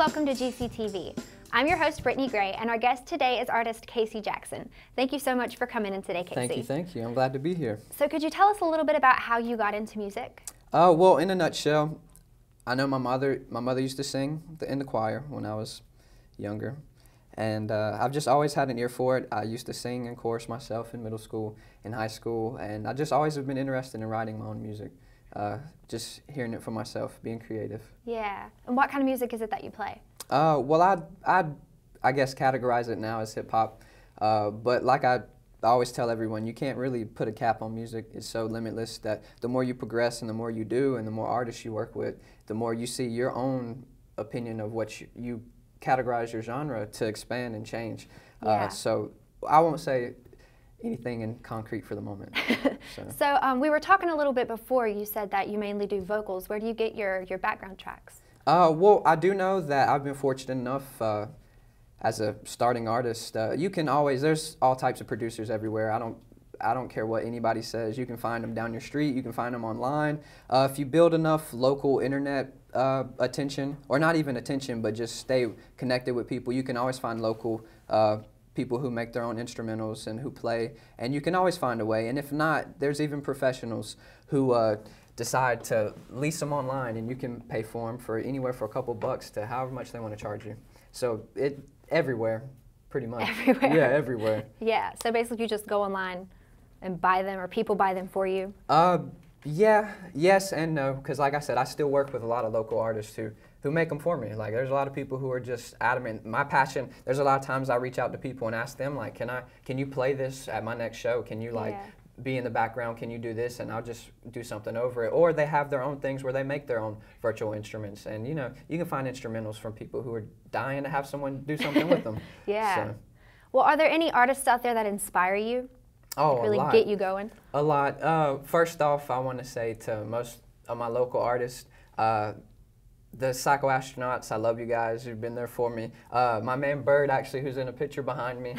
welcome to GCTV. I'm your host, Brittany Gray, and our guest today is artist Casey Jackson. Thank you so much for coming in today, Casey. Thank you. I'm glad to be here. So could you tell us a little bit about how you got into music? Well, in a nutshell, I know my mother used to sing in the choir when I was younger, and I've just always had an ear for it. I used to sing in chorus myself in middle school, in high school, and I just always have been interested in writing my own music, just hearing it for myself, being creative. Yeah. And what kind of music is it that you play? Well, I guess categorize it now as hip hop, but like I always tell everyone, you can't really put a cap on music. It's so limitless that the more you progress and the more you do and the more artists you work with, the more you see your own opinion of what you categorize your genre to expand and change. Yeah. So I won't say anything in concrete for the moment. So we were talking a little bit before. You said that you mainly do vocals. Where do you get your background tracks? Well, I do know that I've been fortunate enough as a starting artist. You can always, there's all types of producers everywhere. I don't care what anybody says. You can find them down your street. You can find them online. If you build enough local internet attention, or not even attention, but just stay connected with people, you can always find local people who make their own instrumentals and who play, and you can always find a way. And if not, there's even professionals who decide to lease them online, and you can pay for them for anywhere for a couple bucks to however much they want to charge you. So everywhere, pretty much. Everywhere? Yeah, everywhere. Yeah, so basically you just go online and buy them, or people buy them for you? Yeah, yes and no, because like I said, I still work with a lot of local artists who make them for me. Like, there's a lot of people who are just adamant. My passion, there's a lot of times I reach out to people and ask them, like, can you play this at my next show? Can you, like, be in the background? Can you do this? And I'll just do something over it. Or they have their own things where they make their own virtual instruments. And, you know, you can find instrumentals from people who are dying to have someone do something with them. Yeah. So. Well, are there any artists out there that inspire you? Oh, like really a lot. Get you going? A lot. First off, I want to say to most of my local artists, the Psycho-Astronauts, I love you guys. You've been there for me. My man Bird, actually, who's in a picture behind me.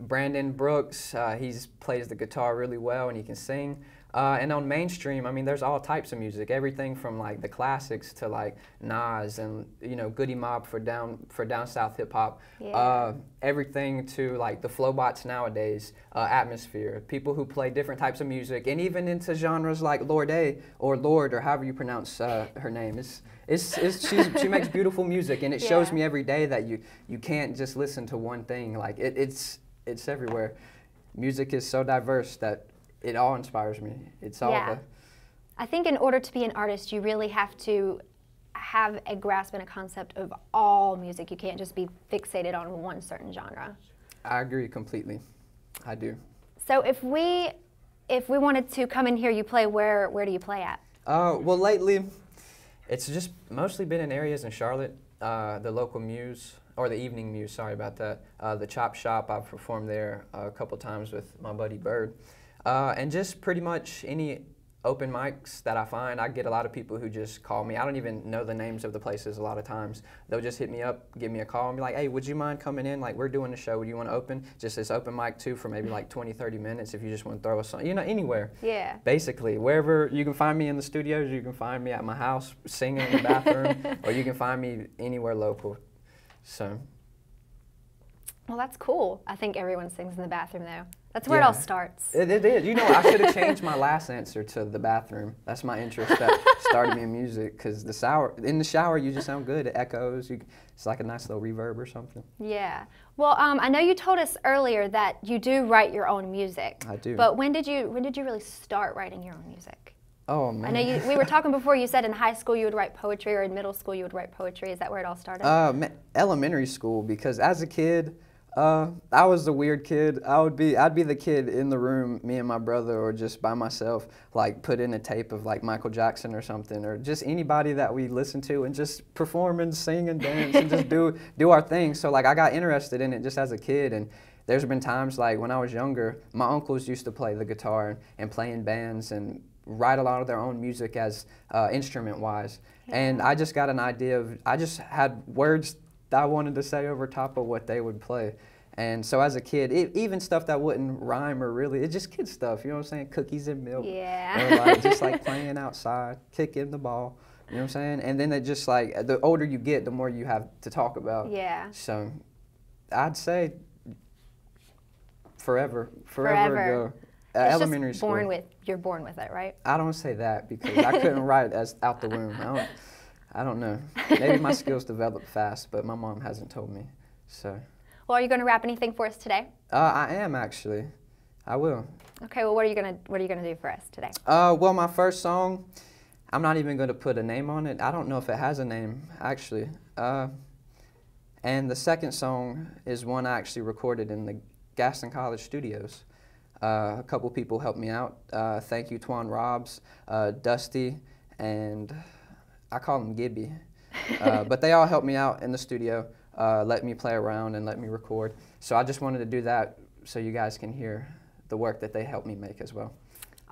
Brandon Brooks, he plays the guitar really well and he can sing. And on mainstream, I mean, there's all types of music. Everything from like the classics to like Nas and, you know, Goody Mob for down south hip hop. Yeah. Everything to like the Flowbots nowadays, Atmosphere, people who play different types of music, and even into genres like Lorde or Lord or however you pronounce her name. She makes beautiful music, and it shows me every day that you can't just listen to one thing. Like it's everywhere. Music is so diverse that it all inspires me. It's all I think in order to be an artist, you really have to have a grasp and a concept of all music. You can't just be fixated on one certain genre. I agree completely. I do. So if we wanted to come and hear you play, where do you play at? Well, lately, it's just mostly been in areas in Charlotte, the local Muse, or the Evening Muse, sorry about that. The Chop Shop, I've performed there a couple times with my buddy Bird. And just pretty much any open mics that I find, I get a lot of people who just call me. I don't even know the names of the places a lot of times. They'll just hit me up, give me a call, and be like, hey, would you mind coming in? Like, we're doing a show. Would you want to open? Just this open mic, too, for maybe like 20, 30 minutes if you just want to throw a song. You know, anywhere. Yeah. Basically, wherever you can find me in the studios, you can find me at my house singing in the bathroom, or you can find me anywhere local. So. Well, that's cool. I think everyone sings in the bathroom, though. That's where it all starts. It is. You know, I should have changed my last answer to the bathroom. That's my interest that started me in music, because in the shower, you just sound good. It echoes. It's like a nice little reverb or something. Yeah. Well, I know you told us earlier that you do write your own music. I do. But when did you really start writing your own music? Oh, man. I know we were talking before, you said in high school you would write poetry, or in middle school you would write poetry. Is that where it all started? Elementary school, because as a kid, I was the weird kid. I'd be the kid in the room, me and my brother, or just by myself, like put in a tape of like Michael Jackson or something, or just anybody that we listen to, and just perform and sing and dance and just do our thing. So like I got interested in it just as a kid, and there's been times like when I was younger, my uncles used to play the guitar and play in bands and write a lot of their own music as instrument-wise. And I just got an idea of, I just had words that I wanted to say over top of what they would play. And so as a kid, even stuff that wouldn't rhyme or really, it's just kid stuff, you know what I'm saying? Cookies and milk. Yeah. Or like, just like playing outside, kicking the ball. You know what I'm saying? And then it just like, the older you get, the more you have to talk about. Yeah. So I'd say forever ago. It's Elementary just school. You're born with it, right? I don't say that because I couldn't write as out the womb. I don't know. Maybe my skills develop fast, but my mom hasn't told me. So. Well, are you going to rap anything for us today? I am actually. I will. Okay. Well, what are you gonna do for us today? Well, my first song, I'm not even going to put a name on it. I don't know if it has a name actually. And the second song is one I actually recorded in the Gaston College studios. A couple people helped me out. Thank you, Twan Robs, Dusty, and I call him Gibby. But they all helped me out in the studio, let me play around and let me record. So I just wanted to do that so you guys can hear the work that they helped me make as well.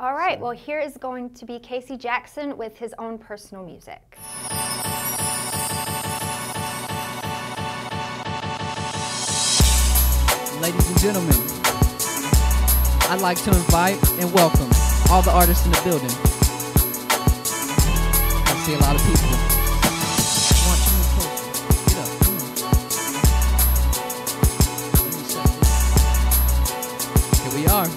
All right, well, here is going to be Casey Jackson with his own personal music. Ladies and gentlemen, I'd like to invite and welcome all the artists in the building. I see a lot of people. I want you to move closer. Get up, come on. Let me set this. Here we are.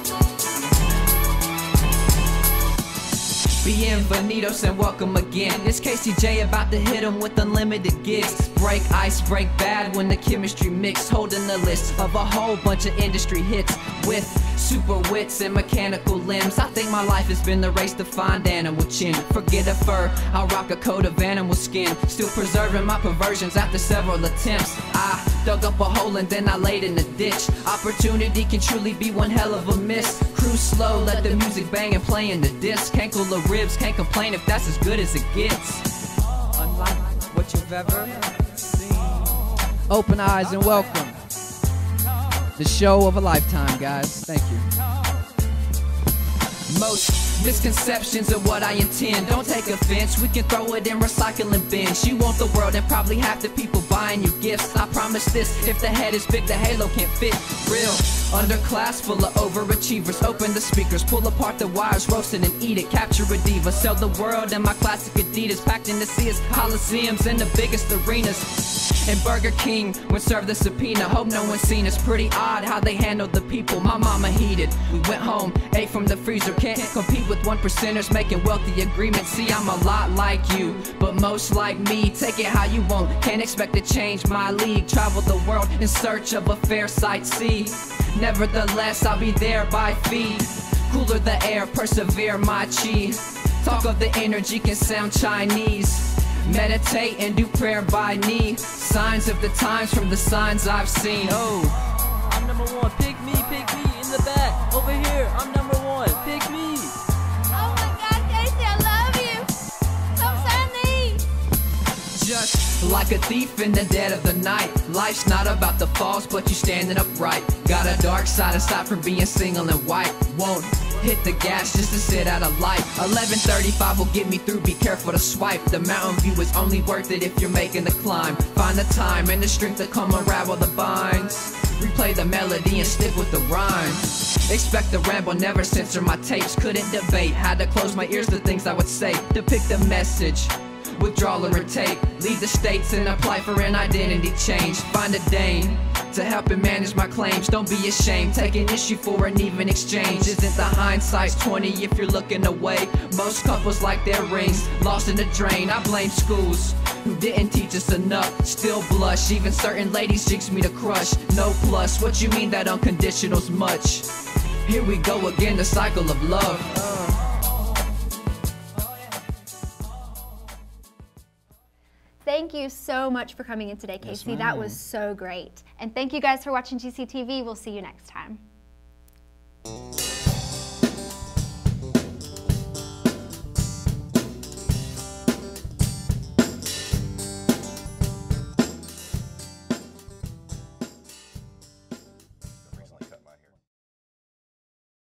Bienvenidos and welcome again. It's Casey J about to hit 'em with unlimited gigs. Break ice, break bad when the chemistry mix. Holding the list of a whole bunch of industry hits with super wits and mechanical limbs. I think my life has been the race to find animal chin. Forget a fur, I'll rock a coat of animal skin. Still preserving my perversions after several attempts. I dug up a hole and then I laid in the ditch. Opportunity can truly be one hell of a miss. Cruise slow, let the music bang and play in the disc. Can't cool the ribs, can't complain if that's as good as it gets. Unlike what you've ever seen. Open eyes and welcome. The show of a lifetime, guys. Thank you. Most misconceptions of what I intend. Don't take offense, we can throw it in recycling bins. You want the world and probably half the people buying you gifts. I promise this, if the head is big, the halo can't fit. Real underclass full of overachievers. Open the speakers, pull apart the wires, roast it and eat it. Capture a diva, sell the world in my classic Adidas. Packed in the Sears Coliseums and the biggest arenas. And Burger King when served the subpoena. Hope no one's seen. It's pretty odd how they handled the people. My mama heated. We went home, ate from the freezer. Can't compete with 1%ers making wealthy agreements. See, I'm a lot like you, but most like me. Take it how you want. Can't expect to change my league. Travel the world in search of a fair sight. See, nevertheless, I'll be there by feet. Cooler the air, persevere my chi. Talk of the energy can sound Chinese. Meditate and do prayer by knee. Signs of the times from the signs I've seen. Oh, I'm number one. Pick me in the back. Over here, I'm number one. Pick me. Oh my God, Casey, I love you. Come sign these. just like a thief in the dead of the night. Life's not about the falls, but you standing upright. Got a dark side aside from being single and white. Won't hit the gas just to sit out a light. 11:35 will get me through, be careful to swipe. The mountain view is only worth it if you're making the climb. Find the time and the strength to come unravel the binds. Replay the melody and stick with the rhyme. Expect the ramble, never censor my tapes. Couldn't debate, had to close my ears to things I would say. Depict the message, withdrawal or tape. Leave the states and apply for an identity change. Find a dame to help and manage my claims. Don't be ashamed, take an issue for an even exchange. Isn't the hindsight's 20 if you're looking away? Most couples like their rings lost in the drain. I blame schools who didn't teach us enough. Still blush, even certain ladies jigs me to crush. No plus, what you mean that unconditional's much? Here we go again, the cycle of love. Thank you so much for coming in today, Casey. Yes, that was so great. And thank you guys for watching GCTV. We'll see you next time.